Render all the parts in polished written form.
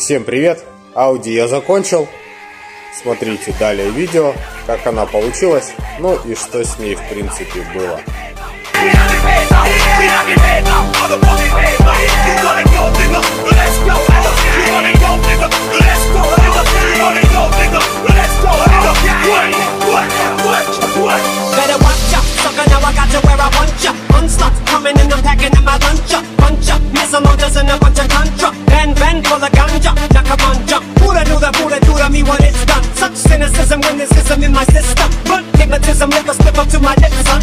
Всем привет! Ауди я закончил. Смотрите далее видео, как она получилась, ну и что с ней в принципе было.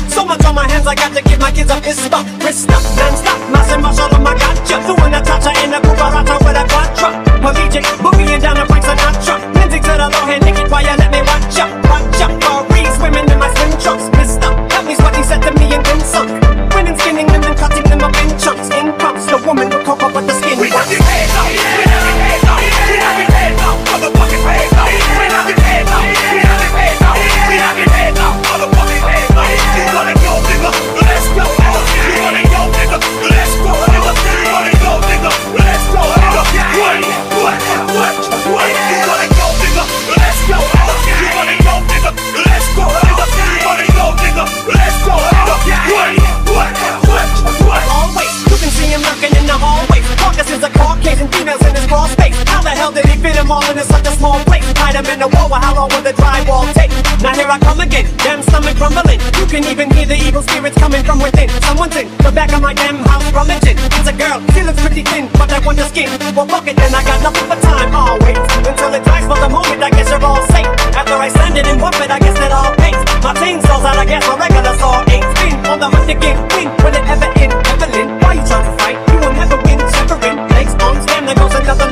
So much on my hands, I got to give my kids a fist up, wrist up, non-stop, massive muscle on my gotcha. Doing a cha-cha in a cucaracha with a quattro. Collegiate, boogieing down the Frank Sinatra. Lindsay to the low hand, naked while you let me watch up. Watch up, Marie swimming in my swim trunks. Missed up, that means what he said to me and then sunk. Winning, skinning them and cutting them up in chunks. In pumps, the woman will cope up with the skin. We got the paid up, we got the paid up, we got the paid up, motherfucking paid up, we got the paid up, we got the paid up, we got the paid up, motherfucking paid up. You wanna go, nigga? Let's go, nigga. You wanna go, nigga? Let's go, nigga. You wanna go, nigga? Let's go, nigga. What? You wanna go, nigga? Let's go, nigga. You wanna go, nigga? Let's go, nigga. You wanna go, nigga? Let's go, nigga. What? Always, you can see him lurking in the hallway. Caucasus are Caucasian females in his crawl space. How the hell did he fit them all in such a small place? Hide them in the wall, how long will the drywall take? Now here I come again, damn stomach rumbling. You can even hear the evil spirits coming from within. Someone's in the back of my damn house rummaging. It's a girl, she looks pretty thin, but I want the skin. Well fuck it then, I got nothing but time. I'll wait until it dries for the moment, I guess you're all safe. After I sand it and whoop it, I guess that all pays. My chainsaw's out, I guess my regular saw ain't spin on the hunt again. Win, will it ever end? Evelyn, why you trying to fight? You won't ever win, severing legs, arms, damn, there goes another